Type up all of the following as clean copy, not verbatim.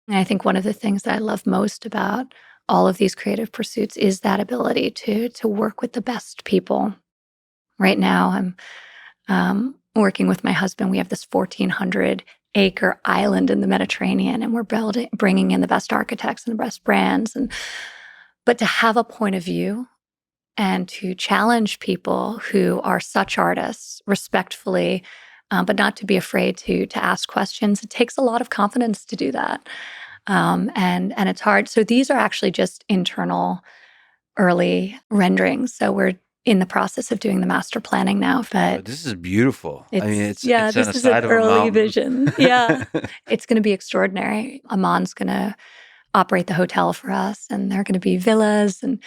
And I think one of the things that I love most about all of these creative pursuits is that ability to work with the best people. Right now, I'm working with my husband. We have this 1,400-acre island in the Mediterranean, and we're bringing in the best architects and the best brands. But to have a point of view and to challenge people who are such artists respectfully, but not to be afraid to ask questions. It takes a lot of confidence to do that, and it's hard. So these are actually just internal early renderings. So we're in the process of doing the master planning now, Oh, but this is beautiful. I mean, yeah, it's on this the is an side of a early mountain. vision. Yeah, it's going to be extraordinary. Aman's going to operate the hotel for us, and there are going to be villas, and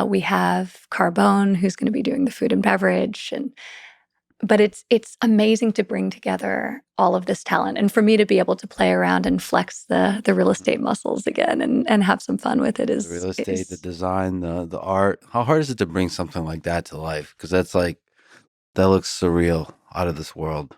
we have Carbone, who's going to be doing the food and beverage, but it's amazing to bring together all of this talent, and for me to be able to play around and flex the real estate muscles again and have some fun with it The real is estate, the design, the art. How hard is it to bring something like that to life? Because that looks surreal, out of this world.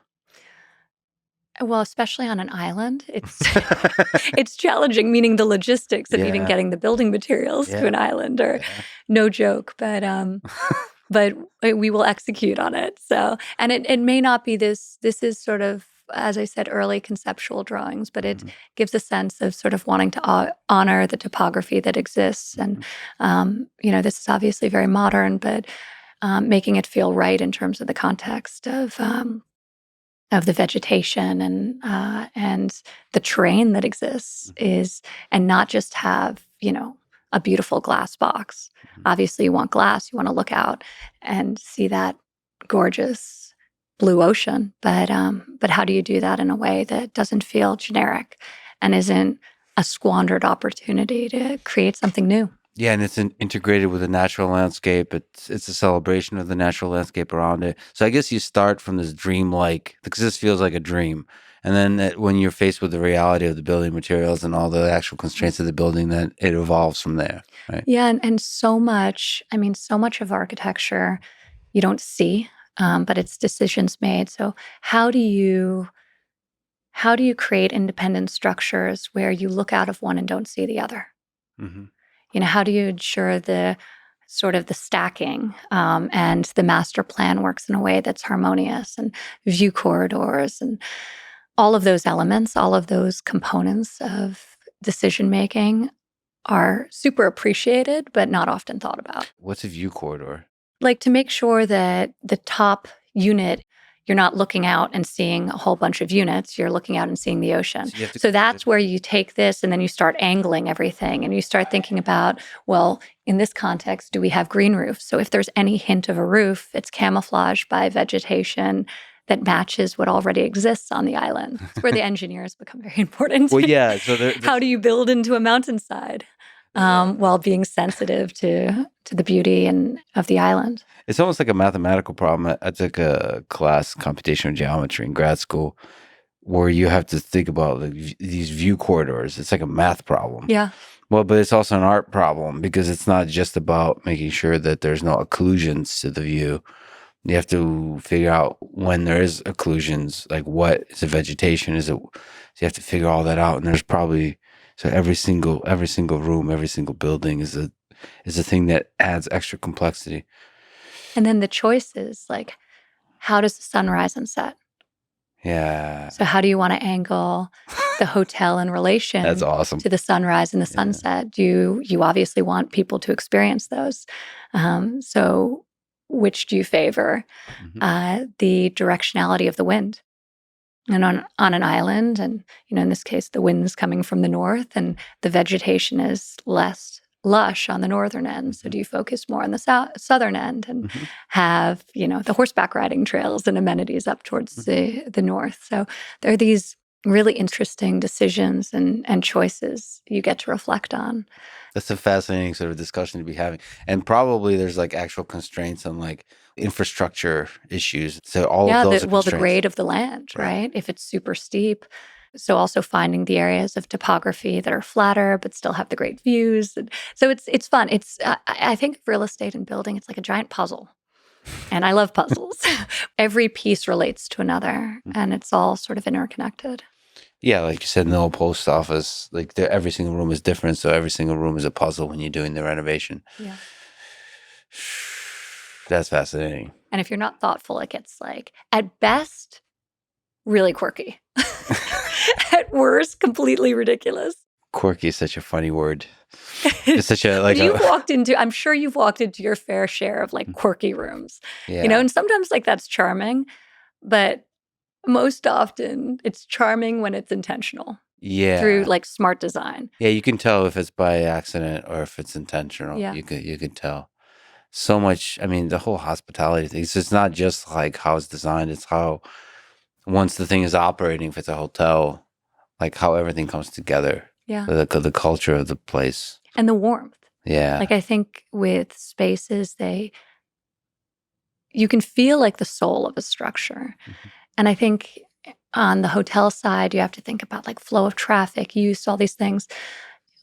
well, especially on an island, it's challenging. Meaning the logistics of even Yeah, getting the building materials to yeah, an island are yeah. no joke, but we will execute on it. So, and it may not be this. This is sort of, as I said, early conceptual drawings, but it Mhm, gives a sense of sort of wanting to honor the topography that exists. And mhm, this is obviously very modern, but making it feel right in terms of the context of the vegetation and the terrain that exists mhm, is, and not just have a beautiful glass box. mhm. Obviously, you want glass. You want to look out and see that gorgeous blue ocean. But how do you do that in a way that doesn't feel generic and isn't a squandered opportunity to create something new? Yeah, and it's integrated with the natural landscape. It's a celebration of the natural landscape around it. So I guess you start from this dream-like, because this feels like a dream, and then when you're faced with the reality of the building materials and all the actual constraints of the building, then it evolves from there, right? Yeah, and so much. I mean, so much of architecture you don't see, but it's decisions made. So how do you create independent structures where you look out of one and don't see the other? Hmm. How do you ensure the sort of the stacking and the master plan works in a way that's harmonious, and view corridors and all of those elements, all of those components of decision making are super appreciated, but not often thought about. What's a view corridor? Like to make sure that the top unit, you're not looking out and seeing a whole bunch of units, you're looking out and seeing the ocean. So you have to So consider. that's where you take this and then you start angling everything and you start thinking about, well, in this context, do we have green roofs? So if there's any hint of a roof, it's camouflaged by vegetation that matches what already exists on the island. It's where the engineers become very important. Well, yeah. So How do you build into a mountainside yeah. while being sensitive to the beauty and of the island? It's almost like a mathematical problem. I took a class, computational geometry in grad school, where you have to think about like these view corridors. It's like a math problem. Yeah. Well, but it's also an art problem because it's not just about making sure that there's no occlusions to the view. You have to figure out when there is occlusions, like what is the vegetation? Is it? So you have to figure all that out. And there's probably so every single room, every single building is a thing that adds extra complexity. And then the choices, like how does the sun rise and set? Yeah, So how do you want to angle the hotel in that's relation awesome. to the sunrise and the Yeah. sunset? You obviously want people to experience those. So which do you favor? Mhm. The directionality of the wind. And on an island, and in this case, the wind's coming from the north, and the vegetation is less lush on the northern end. So, Mhm. do you focus more on the southern end and Mhm. have the horseback riding trails and amenities up towards Mhm. the north? So, there are these really interesting decisions and choices you get to reflect on. That's a fascinating sort of discussion to be having. And probably there's like actual constraints on like infrastructure issues. So all of Yeah, those are the constraints. grade of the land, Right. right? If it's super steep. So also finding the areas of topography that are flatter but still have the great views. And so it's fun. I think of real estate and building, it's like a giant puzzle. And I love puzzles. Every piece relates to another Mhm. and it's all sort of interconnected. Yeah, like you said, no post office. Like every single room is different, so every single room is a puzzle when you're doing the renovation. Yeah. That's fascinating. And if you're not thoughtful, it gets like, at best, really quirky. At worst, completely ridiculous. Quirky is such a funny word. It's such a But I'm sure you've walked into your fair share of like quirky rooms, yeah. and sometimes like that's charming, but most often it's charming when it's intentional Yeah. through like smart design. Yeah, you can tell if it's by accident or if it's intentional. Yeah. You could tell. So much, I mean, the whole hospitality thing, it's not just like how it's designed, it's how once the thing is operating, if it's a hotel, like how everything comes together. Yeah. The culture of the place. And the warmth. Yeah. Like I think with spaces, you can feel like the soul of a structure. Mhm. And I think on the hotel side, you have to think about like flow of traffic, use, all these things.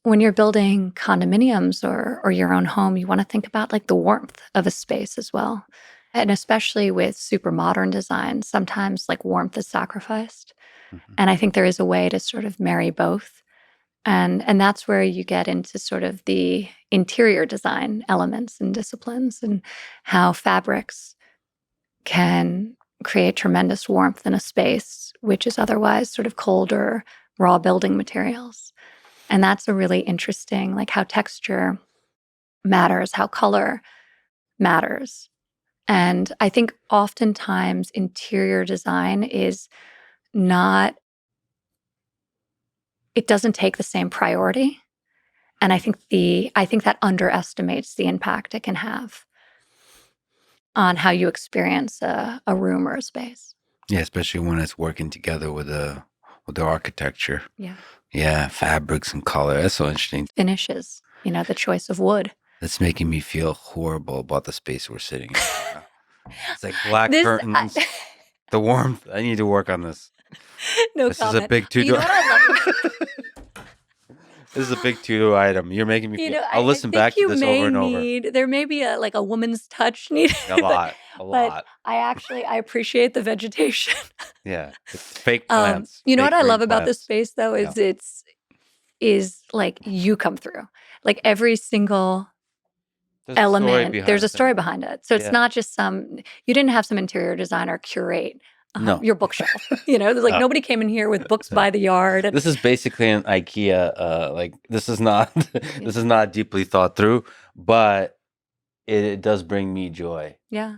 When you're building condominiums or your own home, you want to think about like the warmth of a space as well. And especially with super modern design, sometimes like warmth is sacrificed. Mhm. And I think there is a way to sort of marry both. And that's where you get into sort of the interior design elements and disciplines and how fabrics can create tremendous warmth in a space, which is otherwise sort of colder, raw building materials. And that's a really interesting, like how texture matters, how color matters. And I think oftentimes interior design is not, it doesn't take the same priority. And I think that underestimates the impact it can have on how you experience a room or a space. Yeah, especially when it's working together with the architecture. Yeah. Yeah, fabrics and color. That's so interesting. Finishes, the choice of wood. That's making me feel horrible about the space we're sitting in right now. It's like black curtains, the warmth. I need to work on this. No this comment. is a big to-do. You know what I love? This is a big to-do item. You're making me feel. I'll listen back to this over and over. There may be a woman's touch needed. A lot. But I appreciate the vegetation. Yeah, it's fake plants. You know what I love about plants. this space though is like you come through. Like every single element, there's a story behind it. So it's not just you didn't have some interior designer curate your bookshelf. There's like nobody came in here with books by the yard. This is basically an IKEA. Like this is not this is not deeply thought through, but it does bring me joy. Yeah.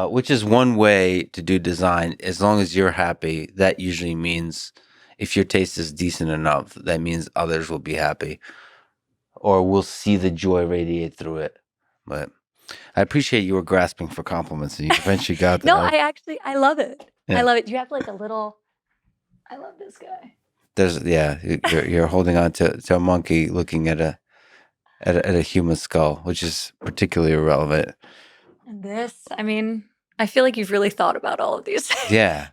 Which is one way to do design. As long as you're happy, that usually means if your taste is decent enough, that means others will be happy or will see the joy radiate through it. But I appreciate you were grasping for compliments and you eventually got that. No, I love it. Yeah. I love it. Do you have like a little, I love this guy. You're holding on to a monkey looking at a human skull, which is particularly irrelevant. And I feel like you've really thought about all of these. Yeah.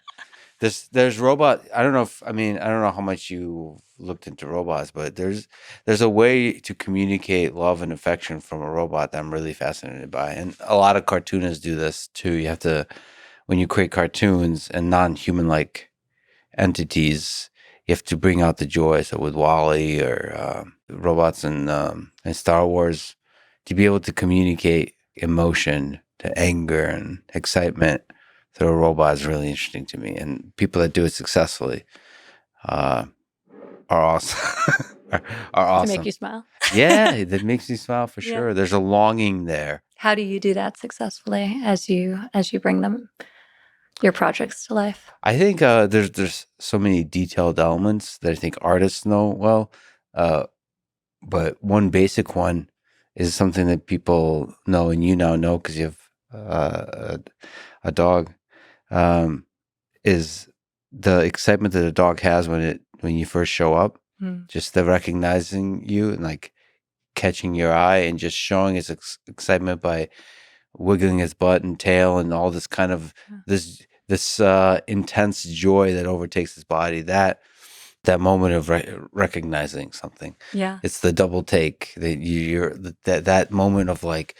There's robot. I don't know how much you looked into robots, but there's a way to communicate love and affection from a robot that I'm really fascinated by. And a lot of cartoonists do this too. You have to, when you create cartoons and non-human like entities, you have to bring out the joy. So with Wall-E or robots in Star Wars, to be able to communicate emotion to anger and excitement through a robot is really interesting to me. And people that do it successfully are awesome. are awesome. To make you smile. Yeah, that makes you smile for sure. Yeah. There's a longing there. How do you do that successfully as you bring your projects to life? I think there's so many detailed elements that I think artists know well. But one basic one is something that people know, and you now know because you have a dog. Is the excitement that a dog has when you first show up, just the recognizing you and like catching your eye and just showing his excitement by wiggling his butt and tail and all this kind of this intense joy that overtakes his body. That moment of recognizing something. Yeah, it's the double take that that moment of like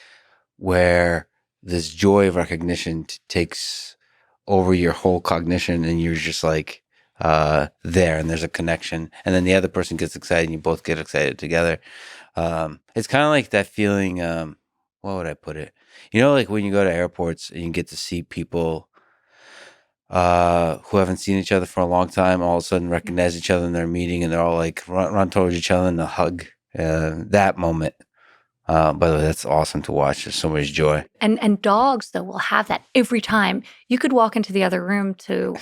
where this joy of recognition takes over your whole cognition and you're just like, there, and there's a connection, and then the other person gets excited and you both get excited together. It's kind of like that feeling. What would I put it? Like when you go to airports and you get to see people who haven't seen each other for a long time, all of a sudden recognize each other in their meeting, and they're all like run towards each other and a hug. That moment. By the way, that's awesome to watch. There's so much joy. And dogs, though, will have that every time. You could walk into the other room to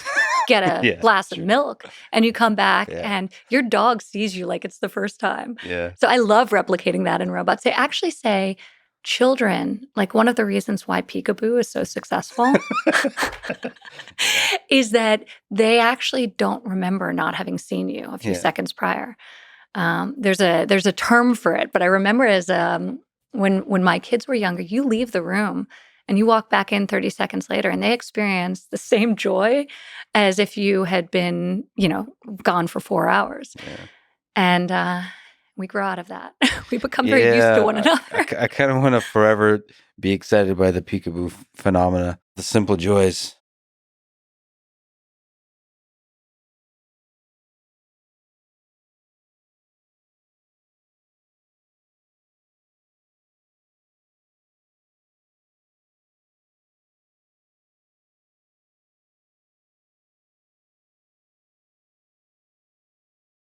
get a glass of milk, and you come back, and your dog sees you like it's the first time. Yeah. So I love replicating that in robots. They actually say children, like one of the reasons why Peekaboo is so successful is that they actually don't remember not having seen you a few seconds prior. There's a term for it, but I remember as when my kids were younger, you leave the room and you walk back in 30 seconds later, and they experience the same joy as if you had been, gone for 4 hours. Yeah. And we grow out of that. We become very used to one another. I kind of want to forever be excited by the peekaboo phenomena, the simple joys.